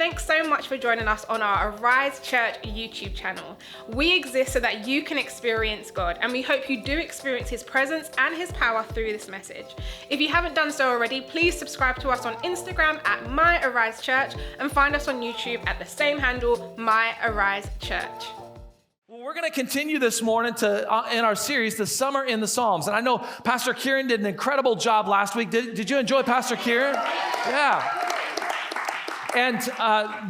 Thanks so much for joining us on our Arise Church YouTube channel. We exist so that you can experience God, and we hope you do experience His presence and His power through this message. If you haven't done so already, please subscribe to us on Instagram at My Arise Church and find us on YouTube at the same handle, My Arise Church. Well, we're going to continue this morning in our series, The Summer in the Psalms. And I know Pastor Kieran did an incredible job last week. Did you enjoy Pastor Kieran? Yeah. And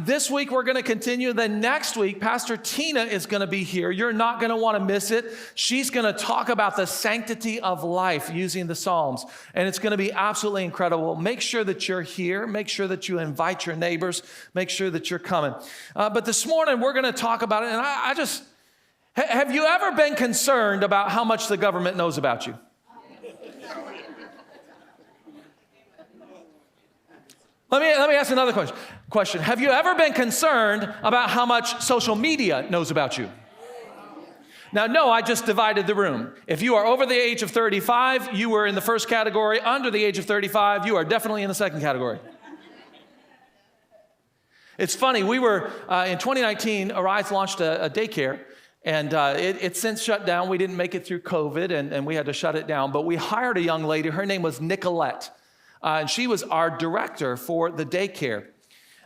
this week we're going to continue. Then next week, Pastor Tina is going to be here. You're not going to want to miss it. She's going to talk about the sanctity of life using the Psalms. And it's going to be absolutely incredible. Make sure that you're here. Make sure that you invite your neighbors. Make sure that you're coming. But this morning we're going to talk about it. And have you ever been concerned about how much the government knows about you? Let me ask another question. Have you ever been concerned about how much social media knows about you? Now, no, I just divided the room. If you are over the age of 35, you were in the first category. Under the age of 35, you are definitely in the second category. It's funny, we were, in 2019, Arise launched a daycare, and it's since shut down. We didn't make it through COVID, and we had to shut it down, but we hired a young lady. Her name was Nicolette. And she was our director for the daycare.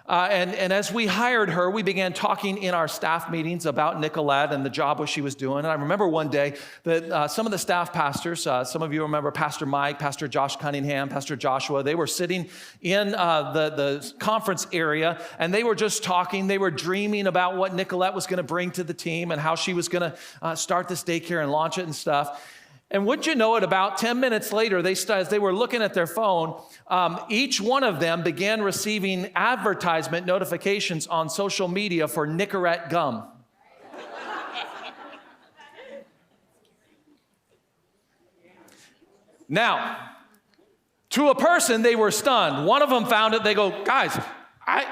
And as we hired her, we began talking in our staff meetings about Nicolette and the job what she was doing. And I remember one day that some of the staff pastors, some of you remember Pastor Mike, Pastor Josh Cunningham, Pastor Joshua, they were sitting in the conference area, and they were just talking. They were dreaming about what Nicolette was going to bring to the team and how she was going to start this daycare and launch it and stuff. And wouldn't you know it, about 10 minutes later, as they were looking at their phone, each one of them began receiving advertisement notifications on social media for Nicorette gum. Now, to a person, they were stunned. One of them found it. They go, guys, I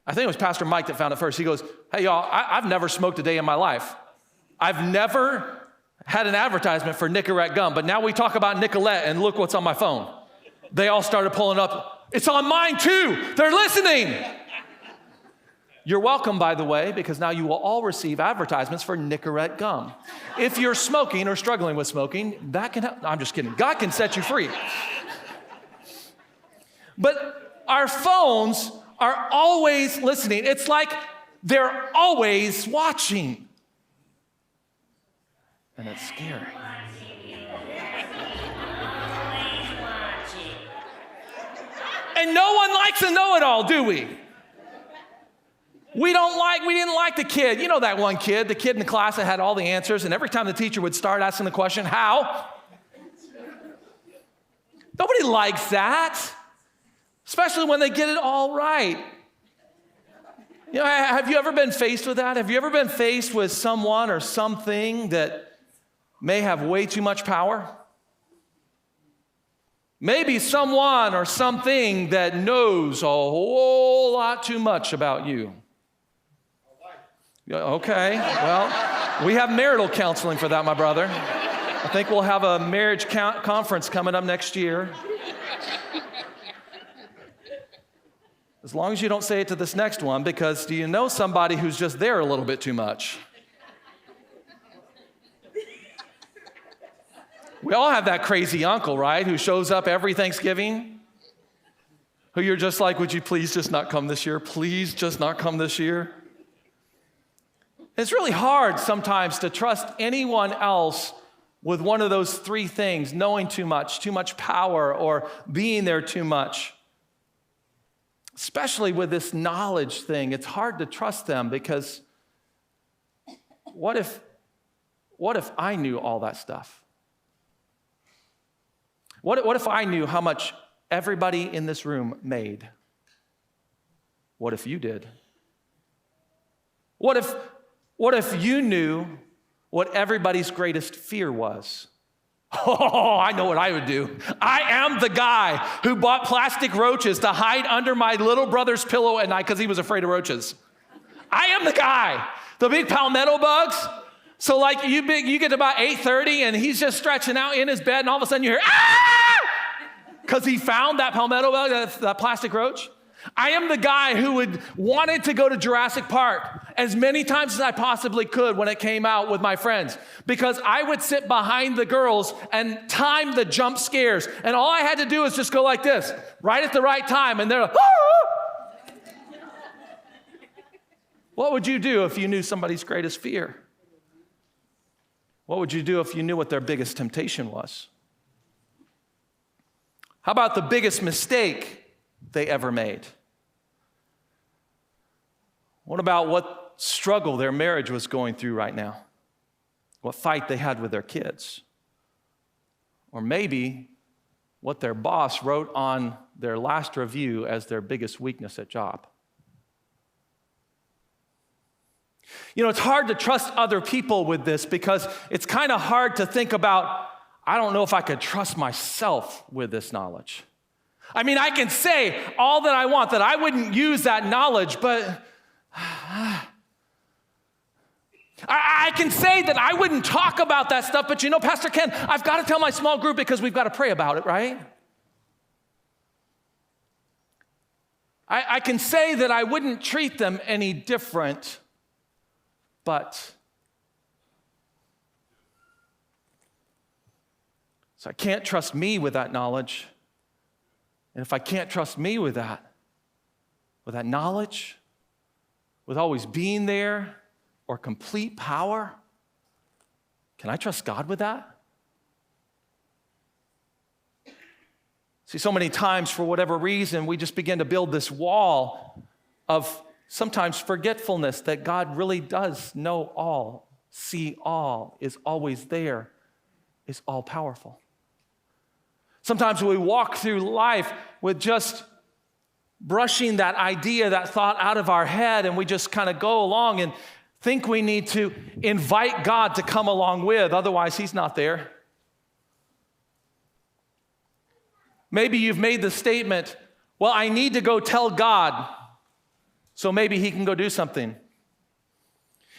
think it was Pastor Mike that found it first. He goes, hey, y'all, I've never smoked a day in my life. I've never had an advertisement for Nicorette gum, but now we talk about Nicolette, and look what's on my phone. They all started pulling up. It's on mine too. They're listening. You're welcome, by the way, because now you will all receive advertisements for Nicorette gum. If you're smoking or struggling with smoking, that can help. No, I'm just kidding. God can set you free. But our phones are always listening. It's like they're always watching. And it's scary. And no one likes a know-it-all, do we? We didn't like the kid. You know that one kid, the kid in the class that had all the answers, and every time the teacher would start asking the question, how? Nobody likes that, especially when they get it all right. You know, have you ever been faced with that? Have you ever been faced with someone or something that may have way too much power? Maybe someone or something that knows a whole lot too much about you. Okay, well, we have marital counseling for that, my brother. I think we'll have a marriage conference coming up next year. As long as you don't say it to this next one, because do you know somebody who's just there a little bit too much? We all have that crazy uncle, right, who shows up every Thanksgiving, who you're just like, would you please just not come this year? Please just not come this year. It's really hard sometimes to trust anyone else with one of those three things, knowing too much power, or being there too much. Especially with this knowledge thing, it's hard to trust them, because what if I knew all that stuff? What if I knew how much everybody in this room made? What if you did? What if you knew what everybody's greatest fear was? Oh, I know what I would do. I am the guy who bought plastic roaches to hide under my little brother's pillow at night because he was afraid of roaches. I am the guy. The big palmetto bugs. So like you get to about 8:30 and he's just stretching out in his bed, and all of a sudden you hear, ah! Because he found that palmetto bug, that plastic roach. I am the guy who wanted to go to Jurassic Park as many times as I possibly could when it came out with my friends, because I would sit behind the girls and time the jump scares. And all I had to do is just go like this, right at the right time. And they're like, ah! What would you do if you knew somebody's greatest fear? What would you do if you knew what their biggest temptation was? How about the biggest mistake they ever made? What about what struggle their marriage was going through right now? What fight they had with their kids? Or maybe what their boss wrote on their last review as their biggest weakness at job. You know, it's hard to trust other people with this because it's kind of hard to think about, I don't know if I could trust myself with this knowledge. I mean, I can say all that I want, that I wouldn't use that knowledge, but I can say that I wouldn't talk about that stuff, but you know, Pastor Ken, I've got to tell my small group because we've got to pray about it, right? I can say that I wouldn't treat them any different, but so I can't trust me with that knowledge. And if I can't trust me with that knowledge, with always being there or complete power, can I trust God with that? See, so many times, for whatever reason, we just begin to build this wall of sometimes forgetfulness that God really does know all, see all, is always there, is all powerful. Sometimes we walk through life with just brushing that idea, that thought out of our head, and we just kind of go along and think we need to invite God to come along with, otherwise he's not there. Maybe you've made the statement, well, I need to go tell God, so maybe he can go do something.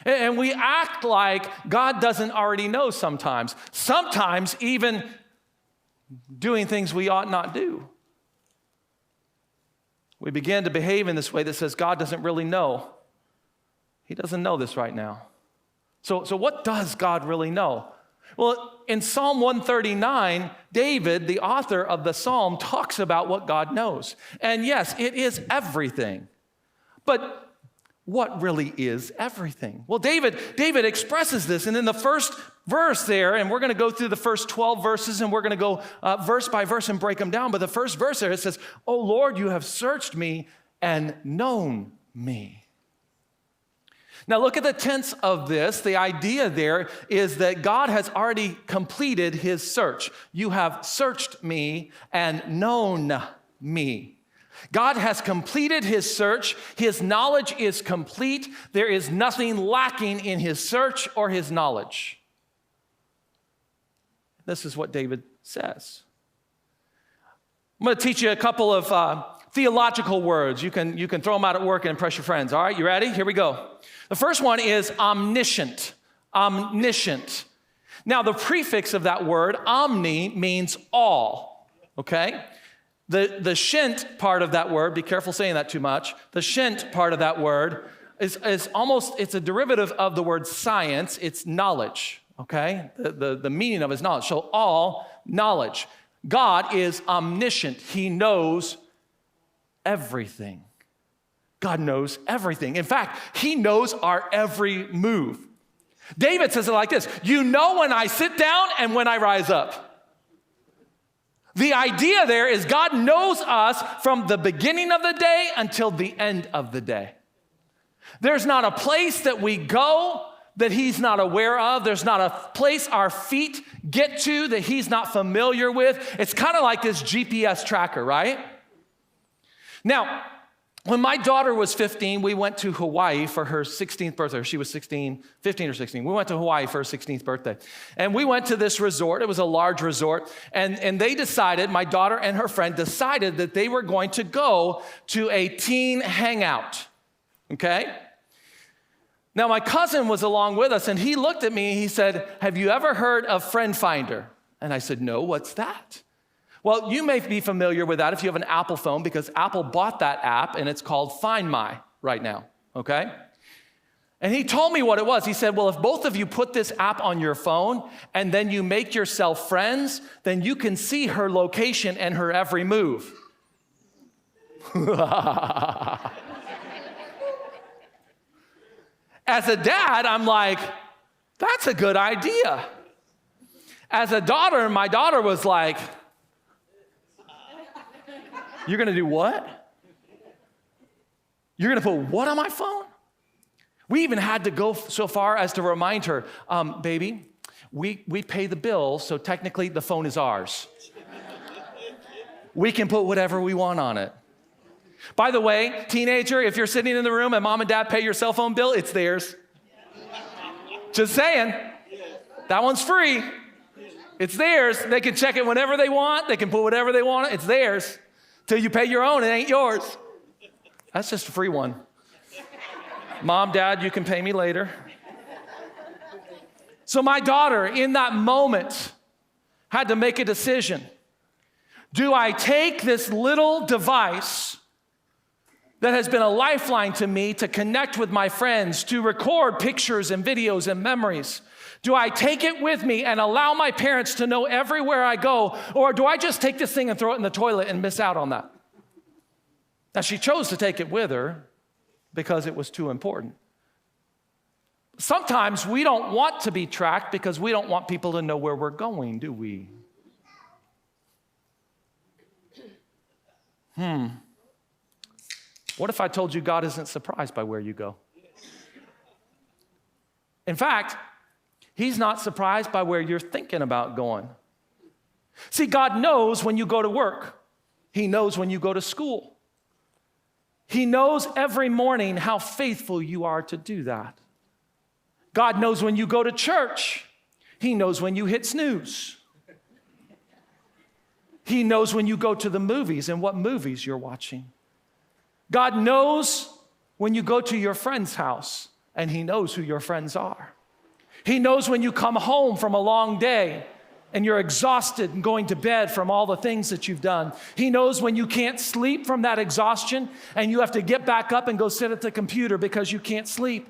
And we act like God doesn't already know sometimes. Sometimes even doing things we ought not do. We begin to behave in this way that says God doesn't really know. He doesn't know this right now. So what does God really know? Well, in Psalm 139, David, the author of the psalm, talks about what God knows. And yes, it is everything. But what really is everything? Well, David expresses this, and in the first verse there, and we're going to go through the first 12 verses, and we're going to go verse by verse and break them down, but the first verse there, it says, "O Lord, you have searched me and known me." Now look at the tense of this. The idea there is that God has already completed his search. You have searched me and known me. God has completed his search. His knowledge is complete. There is nothing lacking in his search or his knowledge. This is what David says. I'm going to teach you a couple of theological words. You can throw them out at work and impress your friends. All right, you ready? Here we go. The first one is omniscient. Omniscient. Now, the prefix of that word, omni, means all. Okay? The shint part of that word, be careful saying that too much. The shint part of that word is almost, it's a derivative of the word science. It's knowledge, okay? The meaning of it is knowledge. So all knowledge. God is omniscient. He knows everything. God knows everything. In fact, he knows our every move. David says it like this: you know when I sit down and when I rise up. The idea there is God knows us from the beginning of the day until the end of the day. There's not a place that we go that he's not aware of. There's not a place our feet get to that he's not familiar with. It's kind of like this GPS tracker, right? Now, when my daughter was 15, we went to Hawaii for her 16th birthday. She was 15 or 16. We went to Hawaii for her 16th birthday. And we went to this resort. It was a large resort. And they decided, my daughter and her friend decided that they were going to go to a teen hangout. Okay? Now, my cousin was along with us, and he looked at me and he said, "Have you ever heard of Friend Finder?" And I said, "No, what's that?" Well, you may be familiar with that if you have an Apple phone because Apple bought that app and it's called Find My right now, okay? And he told me what it was. He said, well, if both of you put this app on your phone and then you make yourself friends, then you can see her location and her every move. As a dad, I'm like, that's a good idea. As a daughter, my daughter was like, you're going to do what? You're going to put what on my phone? We even had to go so far as to remind her, baby, we pay the bill, so technically the phone is ours. We can put whatever we want on it. By the way, teenager, if you're sitting in the room and mom and dad pay your cell phone bill, it's theirs. Just saying. That one's free. It's theirs. They can check it whenever they want. They can put whatever they want. It's theirs. Till you pay your own, it ain't yours. That's just a free one. Mom, Dad, you can pay me later. So my daughter, in that moment, had to make a decision. Do I take this little device that has been a lifeline to me to connect with my friends, to record pictures and videos and memories? Do I take it with me and allow my parents to know everywhere I go, or do I just take this thing and throw it in the toilet and miss out on that? Now, she chose to take it with her because it was too important. Sometimes we don't want to be tracked because we don't want people to know where we're going, do we? What if I told you God isn't surprised by where you go? In fact, He's not surprised by where you're thinking about going. See, God knows when you go to work. He knows when you go to school. He knows every morning how faithful you are to do that. God knows when you go to church. He knows when you hit snooze. He knows when you go to the movies and what movies you're watching. God knows when you go to your friend's house, and He knows who your friends are. He knows when you come home from a long day and you're exhausted and going to bed from all the things that you've done. He knows when you can't sleep from that exhaustion and you have to get back up and go sit at the computer because you can't sleep.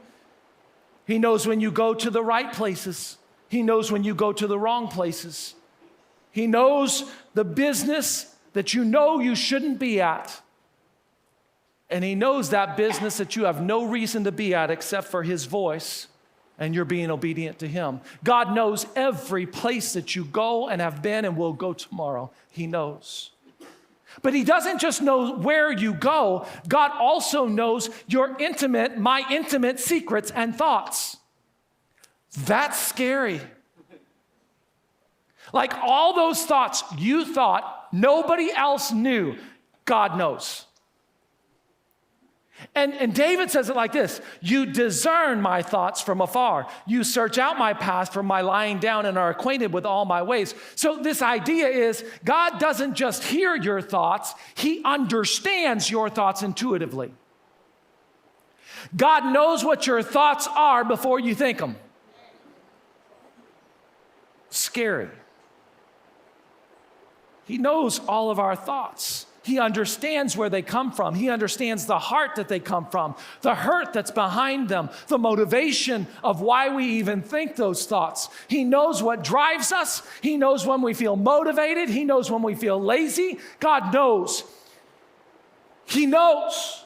He knows when you go to the right places. He knows when you go to the wrong places. He knows the business that you know you shouldn't be at. And He knows that business that you have no reason to be at except for His voice, and you're being obedient to Him. God knows every place that you go and have been and will go tomorrow. He knows. But He doesn't just know where you go. God also knows my intimate secrets and thoughts. That's scary. Like all those thoughts you thought nobody else knew, God knows. And David says it like this: you discern my thoughts from afar. You search out my path from my lying down and are acquainted with all my ways. So this idea is God doesn't just hear your thoughts, He understands your thoughts intuitively. God knows what your thoughts are before you think them. Scary. He knows all of our thoughts. He understands where they come from. He understands the heart that they come from, the hurt that's behind them, the motivation of why we even think those thoughts. He knows what drives us. He knows when we feel motivated. He knows when we feel lazy. God knows. He knows.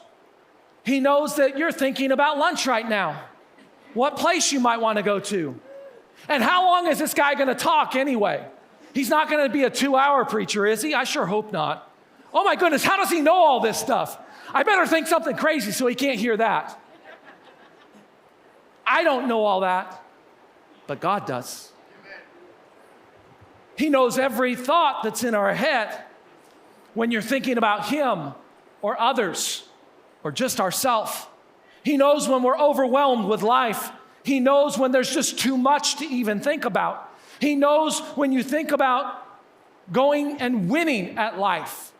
He knows that you're thinking about lunch right now, what place you might want to go to, and how long is this guy going to talk anyway? He's not going to be a 2-hour preacher, is he? I sure hope not. Oh my goodness, how does he know all this stuff? I better think something crazy so he can't hear that. I don't know all that, but God does. He knows every thought that's in our head when you're thinking about Him or others or just ourselves. He knows when we're overwhelmed with life. He knows when there's just too much to even think about. He knows when you think about going and winning at life.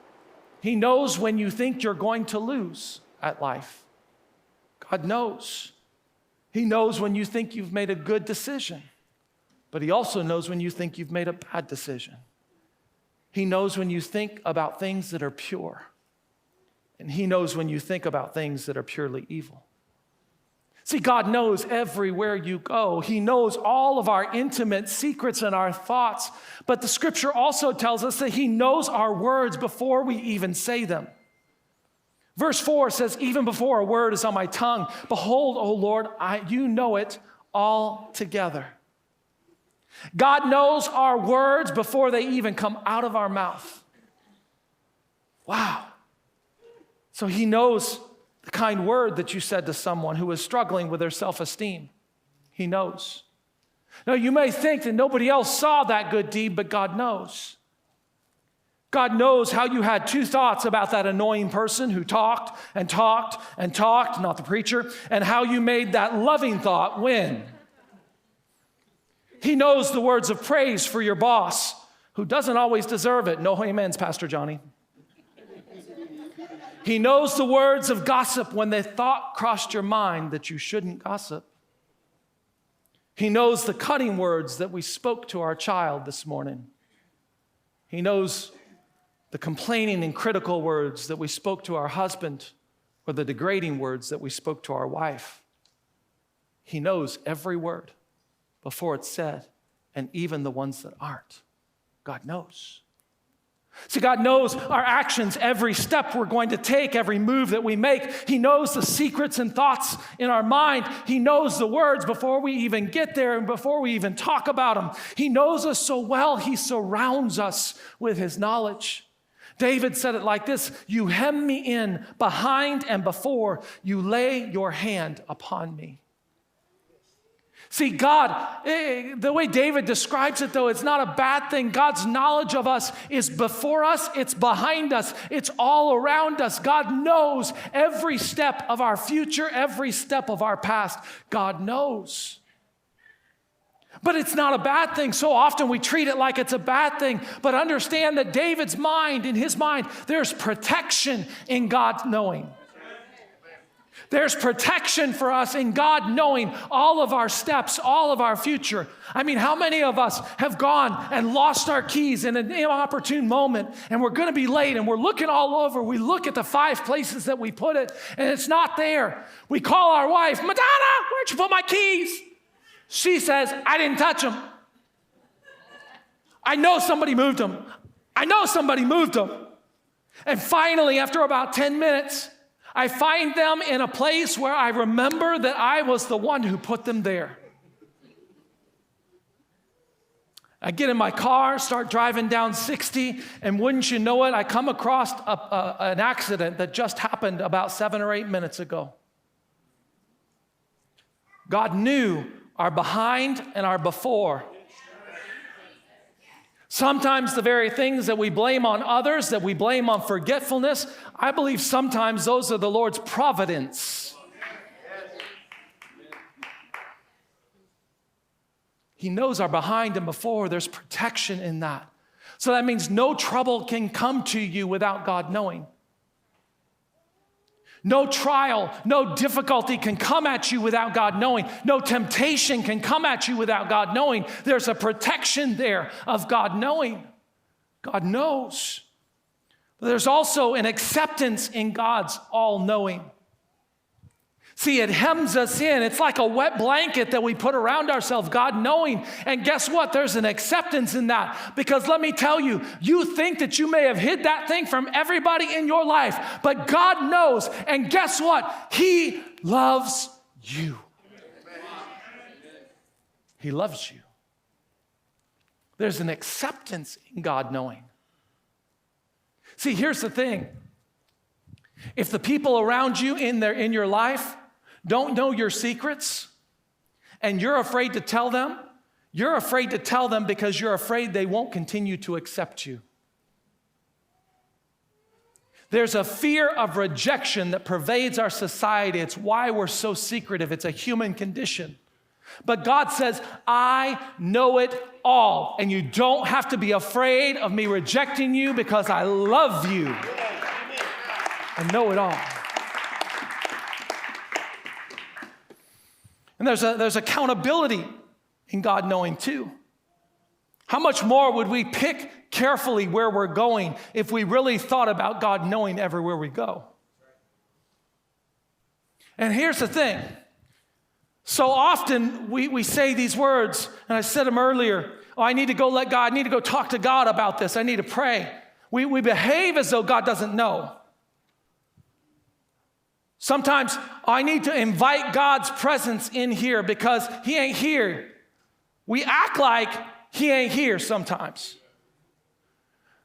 He knows when you think you're going to lose at life. God knows. He knows when you think you've made a good decision, but He also knows when you think you've made a bad decision. He knows when you think about things that are pure. And he knows when you think about things that are purely evil. See, God knows everywhere you go. He knows all of our intimate secrets and our thoughts. But the scripture also tells us that he knows our words before we even say them. Verse 4 says, even before a word is on my tongue, behold, O Lord, you know it all together. God knows our words before they even come out of our mouth. Wow. So he knows the kind word that you said to someone who is struggling with their self-esteem. He knows. Now, you may think that nobody else saw that good deed, but God knows. God knows how you had two thoughts about that annoying person who talked and talked and talked, not the preacher, and how you made that loving thought win. He knows the words of praise for your boss, who doesn't always deserve it. No amens, Pastor Johnny. He knows the words of gossip when the thought crossed your mind that you shouldn't gossip. He knows the cutting words that we spoke to our child this morning. He knows the complaining and critical words that we spoke to our husband, or the degrading words that we spoke to our wife. He knows every word before it's said, and even the ones that aren't. God knows. See, God knows our actions, every step we're going to take, every move that we make. He knows the secrets and thoughts in our mind. He knows the words before we even get there and before we even talk about them. He knows us so well, he surrounds us with his knowledge. David said it like this, you hem me in behind and before, you lay your hand upon me. See, God, the way David describes it, though, it's not a bad thing. God's knowledge of us is before us, it's behind us, it's all around us. God knows every step of our future, every step of our past. God knows. But it's not a bad thing. So often we treat it like it's a bad thing. But understand that David's mind, in his mind, there's protection in God knowing. There's protection for us in God knowing all of our steps, all of our future. I mean, how many of us have gone and lost our keys in an inopportune moment, and we're going to be late, and we're looking all over. We look at the 5 places that we put it, and it's not there. We call our wife, Madonna, where'd you put my keys? She says, I didn't touch them. I know somebody moved them. I know somebody moved them. And finally, after about 10 minutes, I find them in a place where I remember that I was the one who put them there. I get in my car, start driving down 60, and wouldn't you know it, I come across an accident that just happened about 7 or 8 minutes ago. God knew our behind and our before. Sometimes the very things that we blame on others, that we blame on forgetfulness, I believe sometimes those are the Lord's providence. He knows our behind and before. There's protection in that. So that means no trouble can come to you without God knowing. No trial, no difficulty can come at you without God knowing. No temptation can come at you without God knowing. There's a protection there of God knowing. God knows. But there's also an acceptance in God's all-knowing. See, it hems us in. It's like a wet blanket that we put around ourselves, God knowing. And guess what? There's an acceptance in that. Because let me tell you, you think that you may have hid that thing from everybody in your life, but God knows. And guess what? He loves you. He loves you. There's an acceptance in God knowing. See, here's the thing. If the people around you in your life don't know your secrets, and you're afraid to tell them, you're afraid to tell them because you're afraid they won't continue to accept you. There's a fear of rejection that pervades our society. It's why we're so secretive. It's a human condition. But God says, I know it all, and you don't have to be afraid of me rejecting you because I love you. I know it all. And there's accountability in God knowing too. How much more would we pick carefully where we're going if we really thought about God knowing everywhere we go. And here's the thing. So often we say these words, and I said them earlier, oh, I need to go I need to go talk to God about this. I need to pray. We behave as though God doesn't know. Sometimes I need to invite God's presence in here because he ain't here. We act like he ain't here sometimes.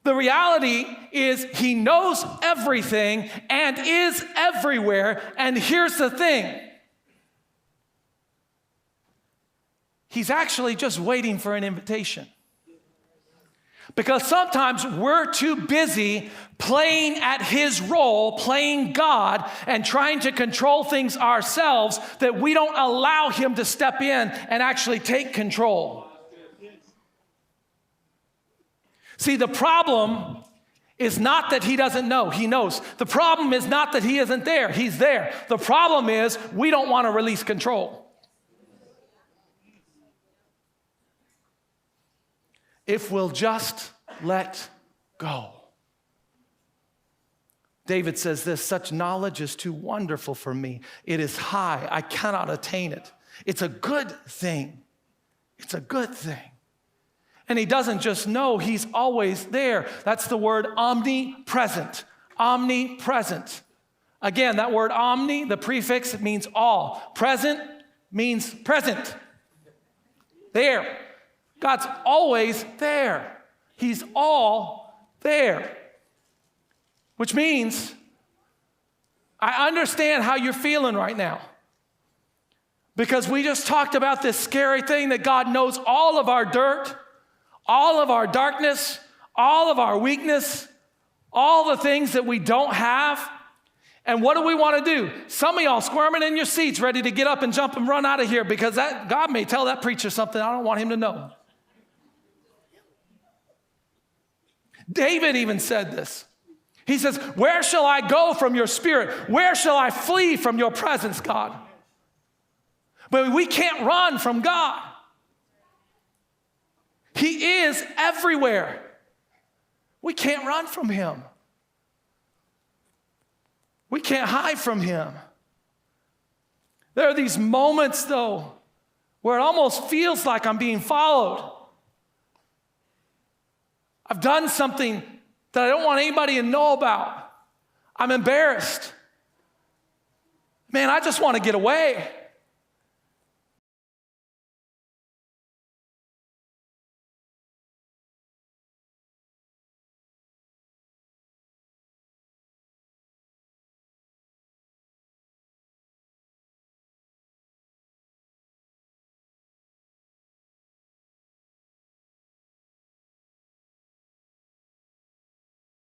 The reality is he knows everything and is everywhere. And here's the thing. He's actually just waiting for an invitation. Because sometimes we're too busy playing at his role, playing God, and trying to control things ourselves that we don't allow him to step in and actually take control. See, the problem is not that he doesn't know. He knows. The problem is not that he isn't there. He's there. The problem is we don't want to release control. If we'll just let go. David says this, such knowledge is too wonderful for me. It is high. I cannot attain it. It's a good thing. It's a good thing. And he doesn't just know, he's always there. That's the word omnipresent. Omnipresent. Again, that word omni, the prefix, it means all. Present means present. There. God's always there. He's all there. Which means I understand how you're feeling right now. Because we just talked about this scary thing that God knows all of our dirt, all of our darkness, all of our weakness, all the things that we don't have. And what do we want to do? Some of y'all squirming in your seats, ready to get up and jump and run out of here because God may tell that preacher something I don't want him to know. David even said this. He says, where shall I go from your spirit? Where shall I flee from your presence, God? But we can't run from God. He is everywhere. We can't run from him. We can't hide from him. There are these moments, though, where it almost feels like I'm being followed. I've done something that I don't want anybody to know about. I'm embarrassed. Man, I just want to get away.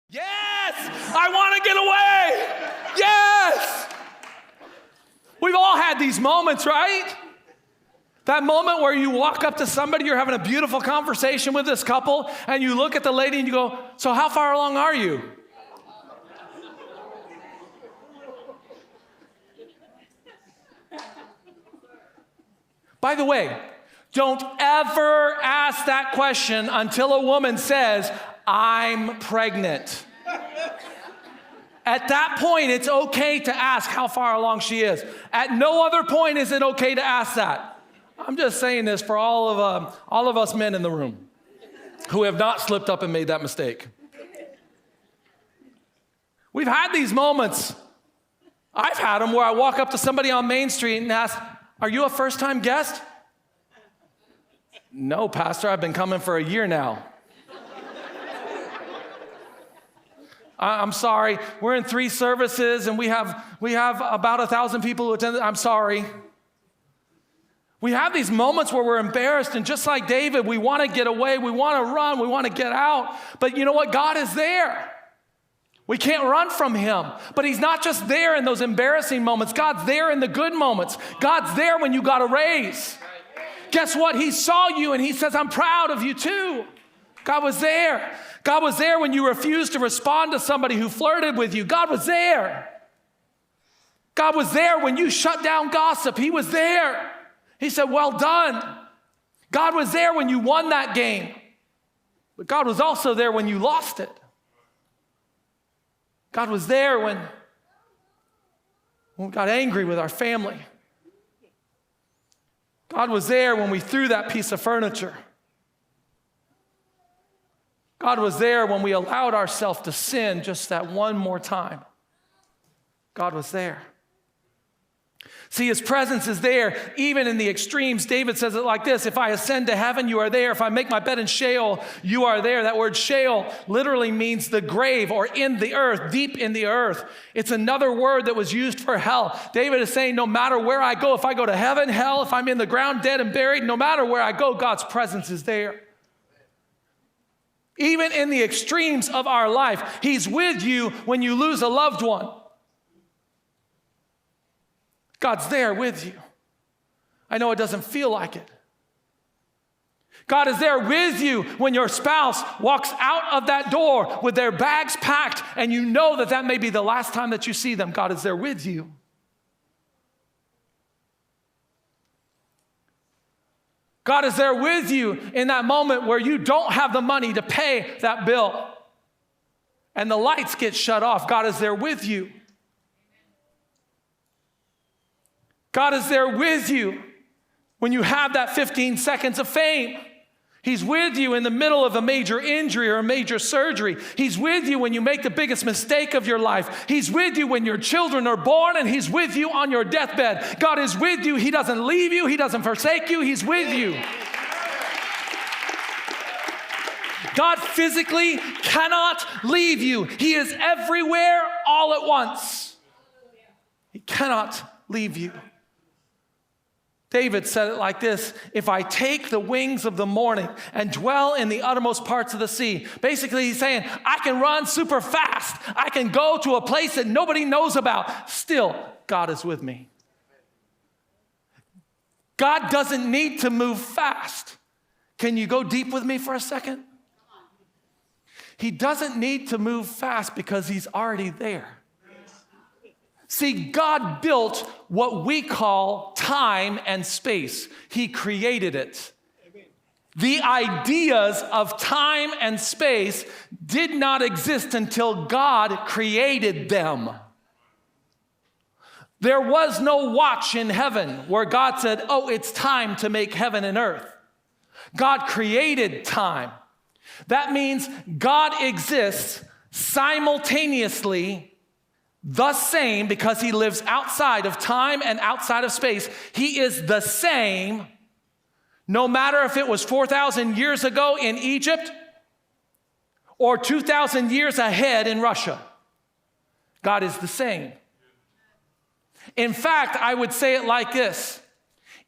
Yes, I want to get away. Yes. We've all had these moments, right? That moment where you walk up to somebody, you're having a beautiful conversation with this couple, and you look at the lady and you go, so how far along are you? By the way, don't ever ask that question until a woman says, I'm pregnant. At that point, it's okay to ask how far along she is. At no other point is it okay to ask that. I'm just saying this for all of us men in the room who have not slipped up and made that mistake. We've had these moments. I've had them where I walk up to somebody on Main Street and ask, are you a first-time guest? No, Pastor, I've been coming for a year now. I'm sorry, we're in 3 services and we have about 1,000 people who attend. I'm sorry. We have these moments where we're embarrassed, and just like David, we want to get away, we want to run, we want to get out. But you know what? God is there. We can't run from him. But he's not just there in those embarrassing moments. God's there in the good moments. God's there when you got a raise. Guess what? He saw you and he says, I'm proud of you too. God was there. God was there when you refused to respond to somebody who flirted with you. God was there. God was there when you shut down gossip. He was there. He said, well done. God was there when you won that game. But God was also there when you lost it. God was there when we got angry with our family. God was there when we threw that piece of furniture. God was there when we allowed ourselves to sin just that one more time. God was there. See, his presence is there even in the extremes. David says it like this: if I ascend to heaven, you are there. If I make my bed in Sheol, you are there. That word Sheol literally means the grave or in the earth, deep in the earth. It's another word that was used for hell. David is saying, no matter where I go, if I go to heaven, hell, if I'm in the ground, dead and buried, no matter where I go, God's presence is there. Even in the extremes of our life, he's with you when you lose a loved one. God's there with you. I know it doesn't feel like it. God is there with you when your spouse walks out of that door with their bags packed and you know that that may be the last time that you see them. God is there with you. God is there with you in that moment where you don't have the money to pay that bill and the lights get shut off. God is there with you. God is there with you when you have that 15 seconds of fame. He's with you in the middle of a major injury or a major surgery. He's with you when you make the biggest mistake of your life. He's with you when your children are born, and he's with you on your deathbed. God is with you. He doesn't leave you. He doesn't forsake you. He's with you. God physically cannot leave you. He is everywhere all at once. He cannot leave you. David said it like this: if I take the wings of the morning and dwell in the uttermost parts of the sea. Basically, he's saying, I can run super fast. I can go to a place that nobody knows about. Still, God is with me. God doesn't need to move fast. Can you go deep with me for a second? He doesn't need to move fast because he's already there. See, God built what we call time and space. He created it. The ideas of time and space did not exist until God created them. There was no watch in heaven where God said, oh, it's time to make heaven and earth. God created time. That means God exists simultaneously the same because he lives outside of time and outside of space. He is the same no matter if it was 4,000 years ago in Egypt or 2,000 years ahead in Russia. God is the same. In fact, I would say it like this: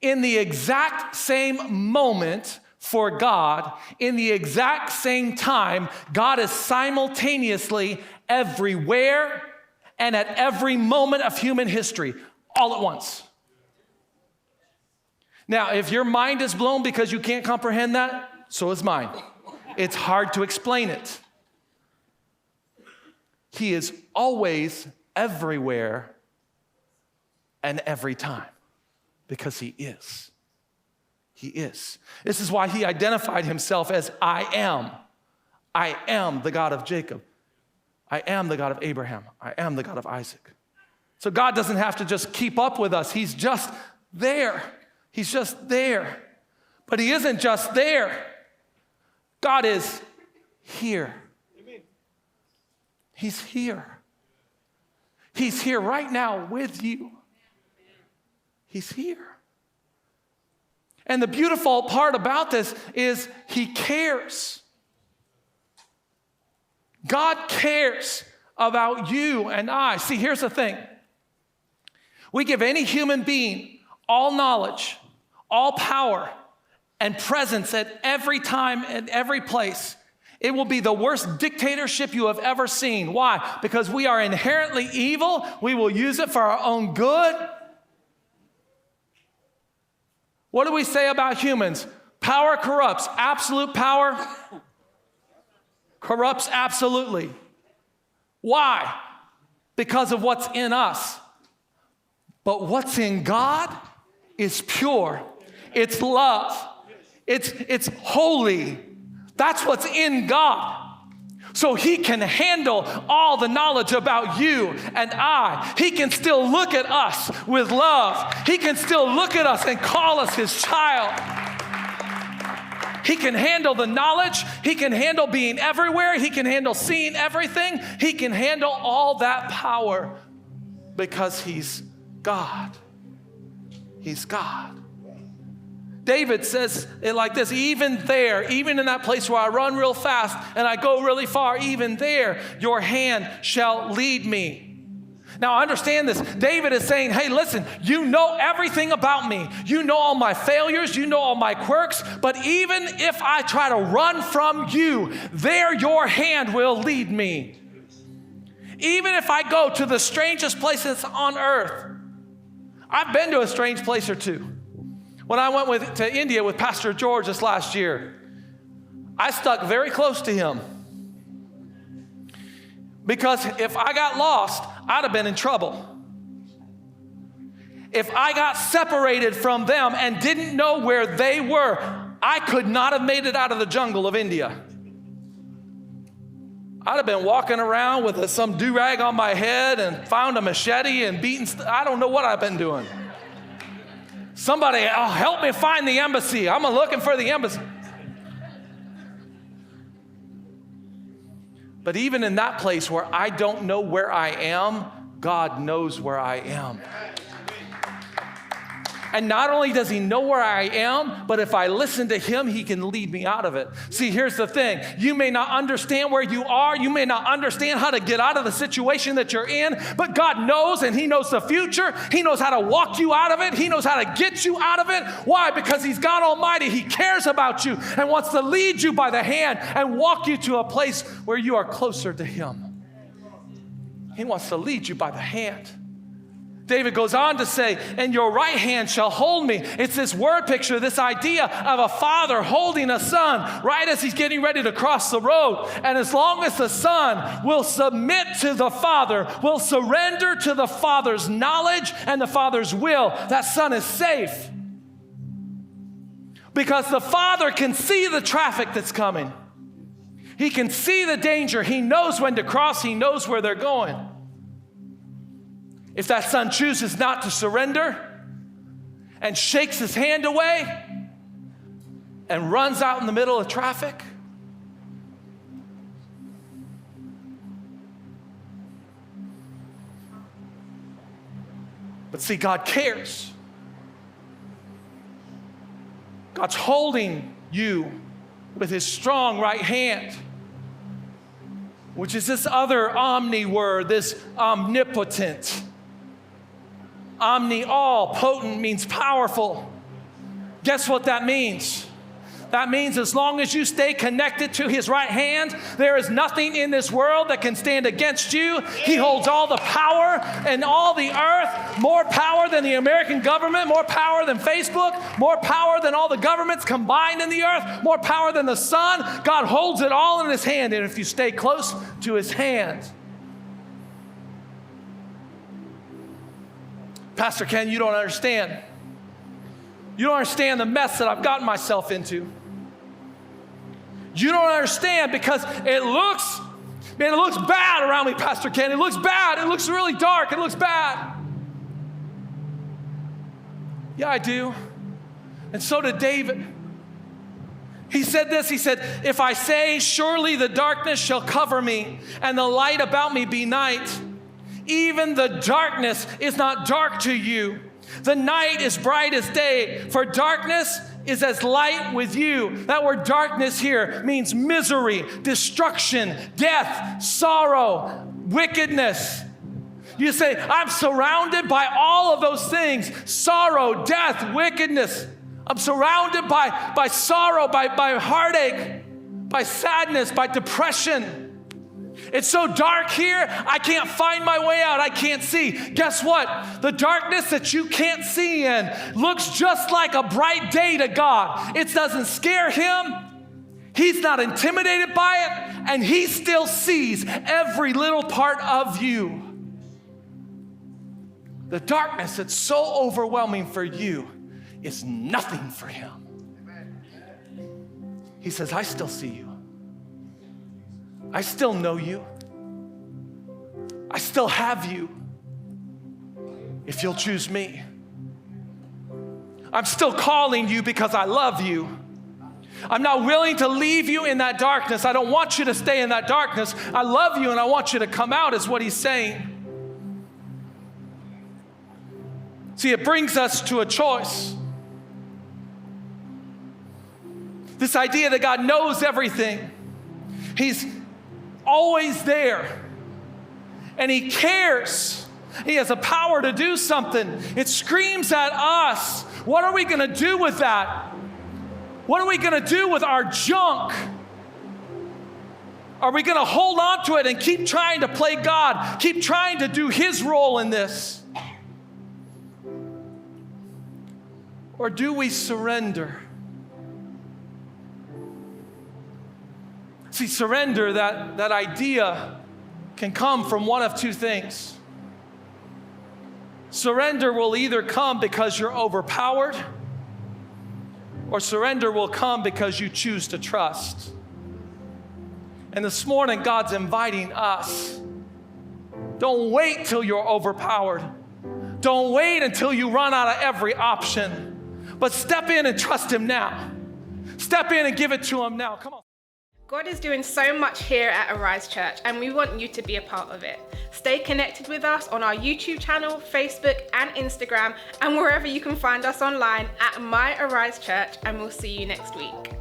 in the exact same moment for God, in the exact same time, God is simultaneously everywhere and at every moment of human history, all at once. Now, if your mind is blown because you can't comprehend that, so is mine. It's hard to explain it. He is always everywhere and every time because he is. He is. This is why he identified himself as I am. I am the God of Jacob. I am the God of Abraham. I am the God of Isaac. So God doesn't have to just keep up with us. He's just there. He's just there. But he isn't just there. God is here. He's here. He's here right now with you. He's here. And the beautiful part about this is he cares. God cares about you and I. See, here's the thing. We give any human being all knowledge, all power, and presence at every time and every place. It will be the worst dictatorship you have ever seen. Why? Because we are inherently evil. We will use it for our own good. What do we say about humans? Power corrupts. Absolute power corrupts absolutely. Why? Because of what's in us. But what's in God is pure. It's love. It's holy. That's what's in God. So he can handle all the knowledge about you and I. He can still look at us with love. He can still look at us and call us his child. He can handle the knowledge. He can handle being everywhere. He can handle seeing everything. He can handle all that power because he's God. He's God. David says it like this, even there, even in that place where I run real fast and I go really far, even there, your hand shall lead me. Now understand this. David is saying, hey, listen, you know everything about me. You know all my failures. You know all my quirks. But even if I try to run from you, there your hand will lead me. Even if I go to the strangest places on earth. I've been to a strange place or two. When I went to India with Pastor George this last year, I stuck very close to him. Because if I got lost, I'd have been in trouble. If I got separated from them and didn't know where they were, I could not have made it out of the jungle of India. I'd have been walking around with some do-rag on my head and found a machete and beaten. I don't know what I've been doing. Somebody help me find the embassy. I'm looking for the embassy. But even in that place where I don't know where I am, God knows where I am. And not only does he know where I am, but if I listen to him, he can lead me out of it. See, here's the thing. You may not understand where you are. You may not understand how to get out of the situation that you're in, but God knows, and he knows the future. He knows how to walk you out of it. He knows how to get you out of it. Why? Because he's God Almighty. He cares about you and wants to lead you by the hand and walk you to a place where you are closer to him. He wants to lead you by the hand. David goes on to say, and your right hand shall hold me. It's this word picture, this idea of a father holding a son right as he's getting ready to cross the road. And as long as the son will submit to the father, will surrender to the father's knowledge and the father's will, that son is safe. Because the father can see the traffic that's coming. He can see the danger. He knows when to cross. He knows where they're going. If that son chooses not to surrender and shakes his hand away and runs out in the middle of traffic, but see, God cares. God's holding you with his strong right hand, which is this other omni word, this omnipotent. Omni, all, potent means powerful. Guess what that means? That means as long as you stay connected to his right hand, there is nothing in this world that can stand against you. He holds all the power in all the earth, more power than the American government, more power than Facebook, more power than all the governments combined in the earth, more power than the sun. God holds it all in his hand, and if you stay close to his hand. Pastor Ken, you don't understand. You don't understand the mess that I've gotten myself into. You don't understand because it looks bad around me, Pastor Ken. It looks bad. It looks really dark. It looks bad. Yeah, I do. And so did David. He said this, he said, if I say, surely the darkness shall cover me and the light about me be night, even the darkness is not dark to you. The night is bright as day, for darkness is as light with you. That word darkness here means misery, destruction, death, sorrow, wickedness. You say, I'm surrounded by all of those things, sorrow, death, wickedness. I'm surrounded by sorrow, by heartache, by sadness, by depression. It's so dark here, I can't find my way out. I can't see. Guess what? The darkness that you can't see in looks just like a bright day to God. It doesn't scare him. He's not intimidated by it, and he still sees every little part of you. The darkness that's so overwhelming for you is nothing for him. He says, I still see you. I still know you. I still have you if you'll choose me. I'm still calling you because I love you. I'm not willing to leave you in that darkness. I don't want you to stay in that darkness. I love you and I want you to come out, is what he's saying. See, it brings us to a choice. This idea that God knows everything. He's always there. And he cares. He has a power to do something. It screams at us. What are we going to do with that? What are we going to do with our junk? Are we going to hold on to it and keep trying to play God? Keep trying to do his role in this? Or do we surrender? See, surrender, that idea can come from one of two things. Surrender will either come because you're overpowered, or surrender will come because you choose to trust. And this morning, God's inviting us. Don't wait till you're overpowered. Don't wait until you run out of every option. But step in and trust him now. Step in and give it to him now. Come on. God is doing so much here at Arise Church, and we want you to be a part of it. Stay connected with us on our YouTube channel, Facebook, and Instagram, and wherever you can find us online at My Arise Church, and we'll see you next week.